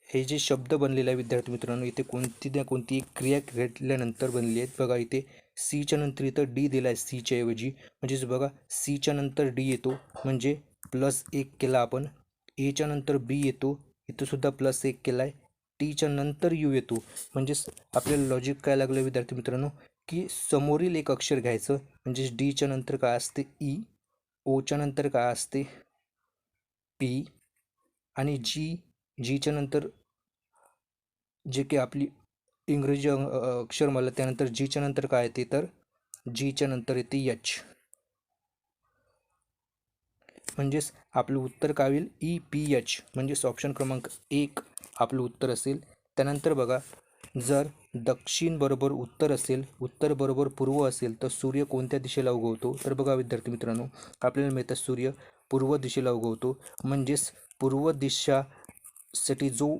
हे जे शब्द बनलेला आहे विद्यार्थी मित्रांनो, इथे कोणती ना कोणती एक क्रिया घडल्यानंतर बनलेली आहेत. बघा इथे सीच्या नंतर इथं डी दिला आहे सीच्या ऐवजी, म्हणजेच बघा सीच्या नंतर डी येतो म्हणजे +1 केला आपण, एच्या नंतर बी येतो इथंसुद्धा +1 केला आहे, टीच्या नंतर यू येतो. म्हणजेच आपल्याला लॉजिक काय लागलं विद्यार्थी मित्रांनो, की समोरील एक अक्षर घ्यायचं, म्हणजेच डीच्या नंतर काय असते ई, ओच्या नंतर काय असते पी, आणि जीच्या नंतर जे की आपली इंग्रजी अक्षर मला, त्यानंतर जीच्या नंतर काय येते तर जीच्या नंतर येते एच, म्हणजेच आपलं उत्तर काय होईल EPH, म्हणजेच ऑप्शन क्रमांक 1 आपलं उत्तर असेल. त्यानंतर बघा जर दक्षिण बरोबर उत्तर असेल, उत्तर बरोबर पूर्व असेल तर सूर्य कोणत्या दिशेला उगवतो. तर बघा विद्यार्थी मित्रांनो, आपल्याला माहिती आहे सूर्य पूर्व दिशेला उगवतो, म्हणजेच पूर्व दिशासाठी जो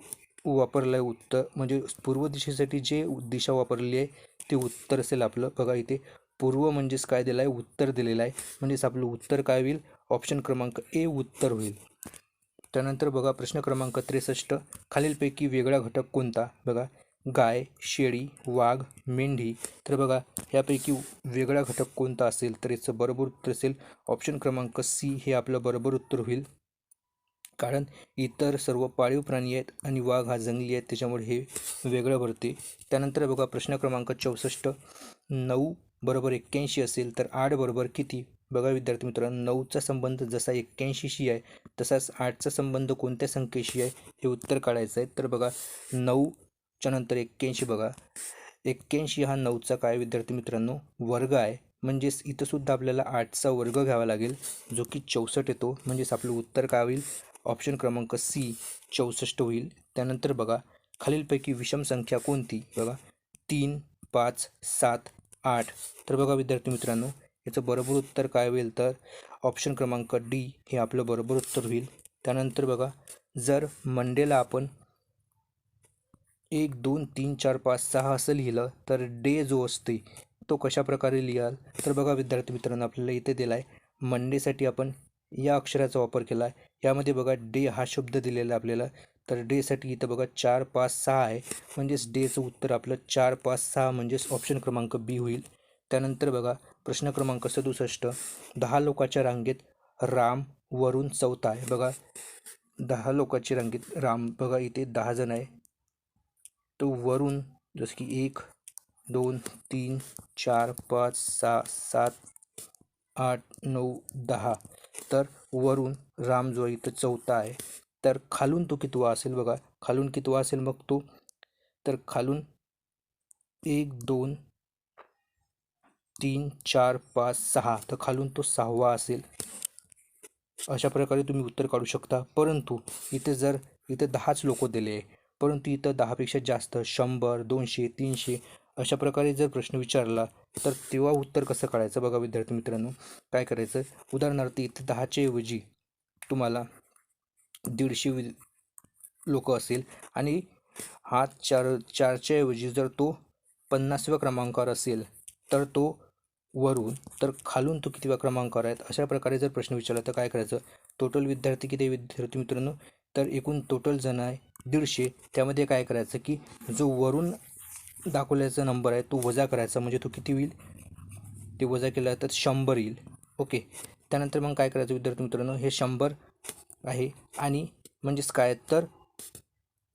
वापरला आहे उत्तर, म्हणजे पूर्व दिशेसाठी जे दिशा वापरलेली आहे ते उत्तर असेल आपलं. बघा इथे पूर्व म्हणजेच काय दिलं आहे उत्तर दिलेलं आहे, म्हणजेच आपलं उत्तर काय होईल ऑप्शन क्रमांक ए उत्तर होईल. त्यानंतर बघा प्रश्न क्रमांक 63, खालीलपैकी वेगळा घटक कोणता. बघा गाय, शेळी, वाघ, मेंढी. तर बघा यापैकी वेगळा घटक कोणता असेल तर याचं बरोबर उत्तर असेल ऑप्शन क्रमांक सी हे आपलं बरोबर उत्तर होईल, कारण इतर सर्व पाळीव प्राणी आहेत आणि वाघ हा जंगली आहे, त्याच्यामुळे हे वेगळं भरते. त्यानंतर बघा प्रश्न क्रमांक 64, 9 बरोबर 81 असेल तर 8 बरोबर किती. बघा विद्यार्थी मित्रांनो, 9चा संबंध जसा 81शी आहे तसाच 8चा संबंध कोणत्या संख्येशी आहे हे उत्तर काढायचं आहे. तर बघा 9च्या नंतर 81, बघा 81 हा 9चा काय विद्यार्थी मित्रांनो वर्ग आहे, म्हणजेच इथंसुद्धा आपल्याला 8चा वर्ग घ्यावा लागेल जो की 64 येतो, म्हणजेच आपलं उत्तर काय होईल ऑप्शन क्रमांक सी 64 होईल. त्यानंतर बघा खालीलपैकी विषम संख्या कोणती. बघा 3, 5, 7, 8. तर बघा विद्यार्थी मित्रांनो, याचं बरोबर उत्तर काय होईल तर ऑप्शन क्रमांक डी हे आपलं बरोबर उत्तर होईल. त्यानंतर बघा जर मंडेला आपण 1, 2, 3, 4, 5, 6 असं लिहिलं तर डे जो असते तो कशा प्रकारे लिहाल. तर बघा विद्यार्थी मित्रांनो, आपल्याला इथे दिला आहे मंडेसाठी आपण या अक्षराचा वापर केला आहे. यामध्ये बघा डे हा शब्द दिलेला आहे आपल्याला, तर डेसाठी इथं बघा 4, 5, 6 आहे, म्हणजेच डेचं उत्तर आपलं 4, 5, 6 म्हणजेच ऑप्शन क्रमांक बी होईल. त्यानंतर बघा प्रश्न क्रमांक 67, 10 लोकांच्या रांगेत राम वरून चौथा आहे. बघा 10 लोकांच्या रांगेत राम, बघा इथे 10 जण आहे, तो वरून जसं की 1, 2, 3, 4, 5, 6, 7, 8, 9, 10, तर वरून राम जो इथं चौथा आहे, तर खालून तो कितवा असेल. बघा खालून कितवा असेल मग तो, तर खालून 1, 2, 3, 4, 5, 6, तर खालून तो 6वा असेल. अशा प्रकारे तुम्ही उत्तर काढू शकता. परंतु इथे जर इथे 10च लोक दिले आहे, परंतु इथं 10पेक्षा जास्त 100, 200, 300 अशा प्रकारे जर प्रश्न विचारला तर तेव्हा उत्तर कसं काढायचं. बघा विद्यार्थी मित्रांनो, काय करायचं, उदाहरणार्थ इथे 10च्या ऐवजी तुम्हाला 150 लोक असेल आणि हा 4च्या ऐवजी जर तो 50व्या क्रमांकावर असेल तर तो वरून, तर खालून तो कितव्या क्रमांकावर आहेत. अशा प्रकारे जर प्रश्न विचारला तर काय करायचं. टोटल विद्यार्थी किती विद्यार्थी मित्रांनो, तर एकूण टोटल जण आहे 150, त्यामध्ये काय करायचं की जो वरून दाखवल्याचा नंबर आहे तो वजा करायचा, म्हणजे तो किती होईल, ते वजा केला तर 100 येईल. ओके. त्यानंतर मग काय करायचं विद्यार्थी मित्रांनो, हे 100 आहे आणि म्हणजेच काय तर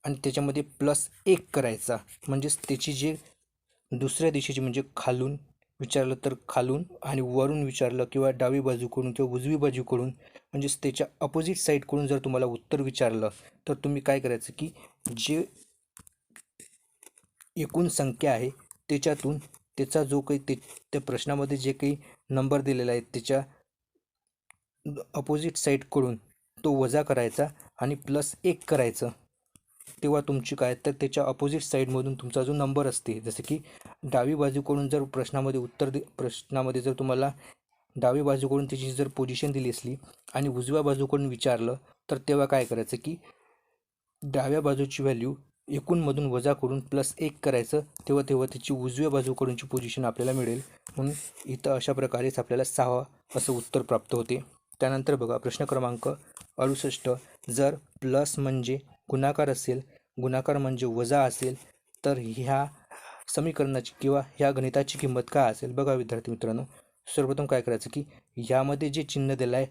आणि त्याच्यामध्ये +1 करायचा, म्हणजेच त्याची जे दुसऱ्या दिशेची म्हणजे खालून विचारलं तर खालून, आणि वरून विचारलं किंवा डावी बाजूकडून किंवा उजवी बाजूकडून म्हणजेच त्याच्या अपोजिट साईडकडून जर तुम्हाला उत्तर विचारलं तर तुम्ही काय करायचं की जे एकूण संख्या आहे त्याच्यातून त्याचा जो काही त्या प्रश्नामध्ये जे काही नंबर दिलेला आहे त्याच्या अपोजिट साईडकडून तो वजा करायचा आणि +1 करायचं. तेव्हा तुमची काय तर त्याच्या अपोजिट साईडमधून तुमचा जो नंबर असते, जसं की डावी बाजूकडून जर प्रश्नामध्ये जर तुम्हाला डावी बाजूकडून त्याची जर पोझिशन दिली असली आणि उजव्या बाजूकडून विचारलं तर तेव्हा काय करायचं की डाव्या बाजूची व्हॅल्यू एकूणमधून वजा करून +1 करायचं, तेव्हा त्याची उजव्या बाजूकडूनची पोझिशन आपल्याला मिळेल. म्हणून इथं अशा प्रकारेच आपल्याला 6 असं उत्तर प्राप्त होते. त्यानंतर बघा प्रश्न क्रमांक 68. जर प्लस म्हणजे गुणाकार असेल, गुणाकार म्हणजे वजा असेल, तर ह्या समीकरणाची किंवा ह्या गणिताची किंमत काय असेल? बघा विद्यार्थी मित्रांनो, सर्वप्रथम काय करायचं की ह्यामध्ये जे चिन्ह दिलं आहे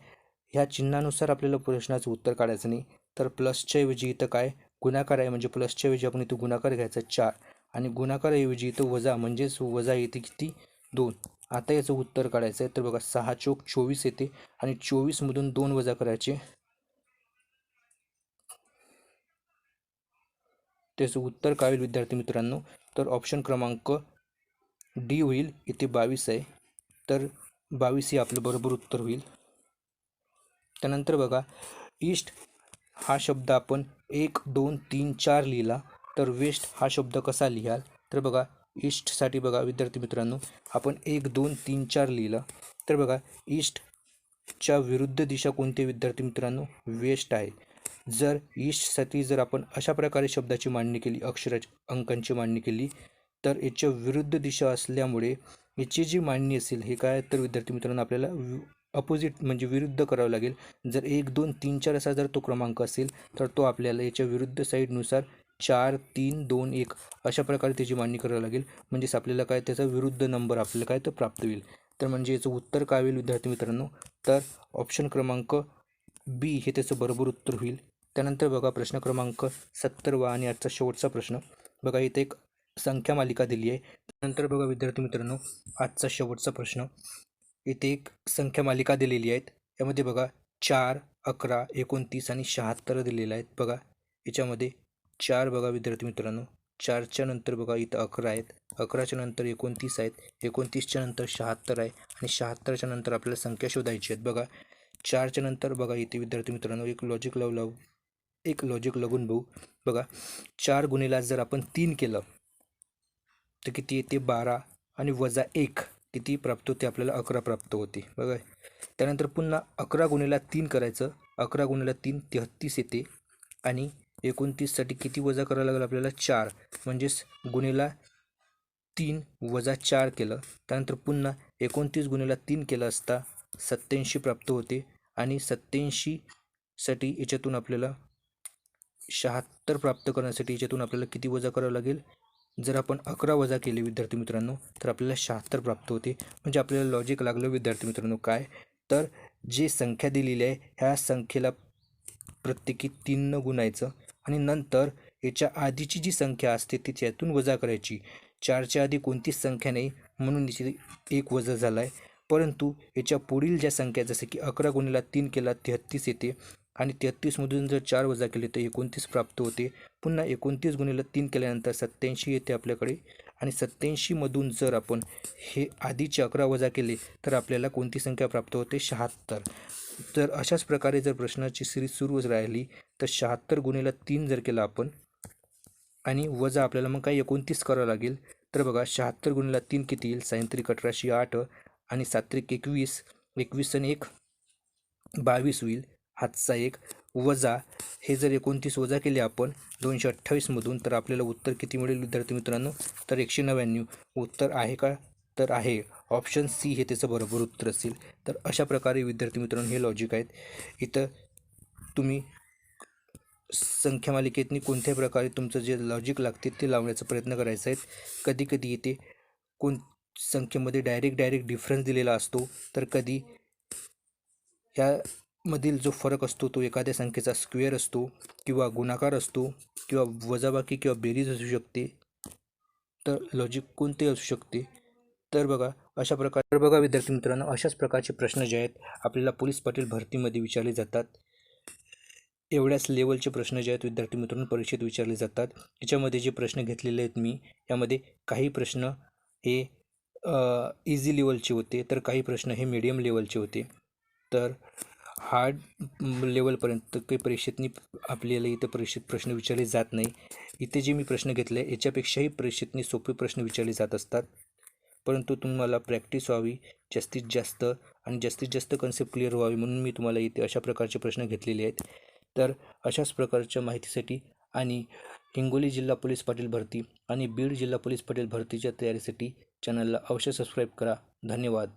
ह्या चिन्हानुसार आपल्याला प्रश्नाचं उत्तर काढायचं नाही, तर प्लसच्या ऐवजी इथं काय गुणाकार आहे, म्हणजे प्लसच्या ऐवजी आपण इथं गुणाकार घ्यायचा 4 आणि गुणाकाराऐवजी इथं वजा म्हणजेच वजा येते किती 2. आता याचं उत्तर काढायचं आहे तर बघा 6 चोक 24 येते आणि 24मधून 2 वजा करायचे, त्याचं उत्तर काय होईल विद्यार्थी मित्रांनो? तर ऑप्शन क्रमांक डी होईल. इथे 22 आहे तर 22 हे आपलं बरोबर उत्तर होईल. त्यानंतर बघा ईस्ट हा शब्द आपण 1 2 3 4 लिहिला, तर वेस्ट हा शब्द कसा लिहाल? तर बघा ईस्टसाठी बघा विद्यार्थी मित्रांनो आपण 1 2 3 4 लिहिलं, तर बघा ईस्टच्या विरुद्ध दिशा कोणती विद्यार्थी मित्रांनो? वेस्ट आहे. जर ईस्टसाठी जर आपण अशा प्रकारे शब्दाची मांडणी केली, अंकांची मांडणी केली, तर याच्या विरुद्ध दिशा असल्यामुळे याची जी मांडणी असेल हे काय तर विद्यार्थी मित्रांनो आपल्याला अपोजिट म्हणजे विरुद्ध करावं लागेल. जर 1 2 3 4 असा जर तो क्रमांक असेल तर तो आपल्याला याच्या विरुद्ध साईडनुसार 4 3 2 1 अशा प्रकारे त्याची मांडणी करावी लागेल. म्हणजेच आपल्याला काय त्याचा विरुद्ध नंबर आपल्याला काय तर प्राप्त होईल. तर म्हणजे याचं उत्तर काय होईल विद्यार्थी मित्रांनो? तर ऑप्शन क्रमांक बी हे त्याचं बरोबर उत्तर होईल. त्यानंतर बघा प्रश्न क्रमांक 70 आणि आजचा शेवटचा प्रश्न. बघा इथे एक संख्या मालिका दिली आहे. त्यानंतर बघा विद्यार्थी मित्रांनो आजचा शेवटचा प्रश्न. इथे एक संख्या मालिका दिलेली आहेत. यामध्ये बघा 4 11 29 आणि 76 दिलेलं आहेत. बघा याच्यामध्ये 4 बघा विद्यार्थी मित्रांनो 4च्या नंतर बघा इथं 11 आहेत, 11च्या नंतर 29 आहेत, 29च्या नंतर 76 आहे आणि 76च्या नंतर आपल्याला संख्या शोधायची आहेत. बघा 4च्या नंतर बघा इथे विद्यार्थी मित्रांनो एक लॉजिक लागून बघू. बघा 4 गुणिला जर आपण 3 केलं तर किती येते 12 आणि वजा 1 किती प्राप्त होते आपल्याला? 11 प्राप्त होते. बघा त्यानंतर पुन्हा 11 गुणिला 3 करायचं, 11 गुणिला 3 33 येते आणि 29साठी किती वजा करावं लागेल आपल्याला? 4, म्हणजेच गुणिला 3 वजा 4 केलं. त्यानंतर पुन्हा 29 गुणिला 3 केलं असता 87 प्राप्त होते आणि 87साठी याच्यातून आपल्याला 76 प्राप्त करण्यासाठी याच्यातून आपल्याला किती वजा करावं लागेल? जर आपण 11 वजा केले विद्यार्थी मित्रांनो तर आपल्याला 76 प्राप्त होते. म्हणजे आपल्याला लॉजिक लागलं विद्यार्थी मित्रांनो काय तर जी संख्या दिलेली आहे ह्या संख्येला प्रत्येकी 3 गुणायचं आणि नंतर याच्या आधीची जी संख्या असते ती त्यातून वजा करायची. 4च्या आधी कोणतीच संख्या नाही म्हणून याची 1 वजा झाला आहे. परंतु याच्या पुढील ज्या संख्या जसं की 11 गुणिला 3 केला 33 येते आणि 33मधून जर 4 वजा केले तर 29 प्राप्त होते. पुन्हा 29 गुणिले 3 केल्यानंतर 87 येते आपल्याकडे आणि 87मधून जर आपण हे आधीचे 11 वजा केले तर आपल्याला कोणती संख्या प्राप्त होते? 76. तर अशाच प्रकारे जर प्रश्नाची सिरीज सुरू राहिली तर 76 गुणिले 3 जर केलं आपण आणि वजा आपल्याला मग काय 29 करावं लागेल. तर बघा 76 गुणिले 3 किती येईल? 6×18 आणि 7×21 21 आणि 1 22 होईल. हातचा 1 वजा हे जर 29 वजा केले आपण 228मधून तर आपल्याला उत्तर किती मिळेल विद्यार्थी मित्रांनो? तर 199. उत्तर आहे का? तर आहे. ऑप्शन सी हे त्याचं बरोबर उत्तर असेल. तर अशा प्रकारे विद्यार्थी मित्रांनो हे लॉजिक आहेत. इथं तुम्ही संख्या मालिकेतनी कोणत्याही प्रकारे तुमचं जे लॉजिक लागते ते लावण्याचा प्रयत्न करायचा आहे. कधी कधी इथे कोण संख्येमध्ये डायरेक्ट डिफरन्स दिलेला असतो, तर कधी ह्यामधील जो फरक असतो तो एखाद्या संख्येचा स्क्वेअर असतो किंवा गुणाकार असतो किंवा वजाबाकी किंवा बेरीज असू शकते. तर लॉजिक कोणते असू शकते? तर बघा विद्यार्थी मित्रांनो, अशाच प्रकारचे प्रश्न जे आहेत आपल्याला पोलीस पाटील भरतीमध्ये विचारले जातात. एवढ्याच लेवलचे प्रश्न जे आहेत विद्यार्थी मित्रांनो परीक्षेत विचारले जातात. याच्यामध्ये जे प्रश्न घेतलेले आहेत मी, यामध्ये काही प्रश्न हे इझी लेवलचे होते, तर काही प्रश्न हे मीडियम लेवलचे होते. तर हार्ड लेवलपर्यंत काही परीक्षेतनी आपल्याला इथं परीक्षेत प्रश्न विचारले जात नाही. इथे जे मी प्रश्न घेतले याच्यापेक्षाही परीक्षेतनी सोपे प्रश्न विचारले जात असतात. परंतु तुम्हाला प्रॅक्टिस व्हावी जास्तीत जास्त आणि जास्तीत जास्त कन्सेप्ट क्लिअर व्हावी म्हणून मी तुम्हाला इथे अशा प्रकारचे प्रश्न घेतलेले आहेत. तर अशाच प्रकारच्या माहितीसाठी आणि हिंगोली जिल्हा पोलीस पाटील भरती आणि बीड जिल्हा पोलीस पाटील भरतीच्या तयारीसाठी चॅनलला अवश्य सबस्क्राईब करा. धन्यवाद.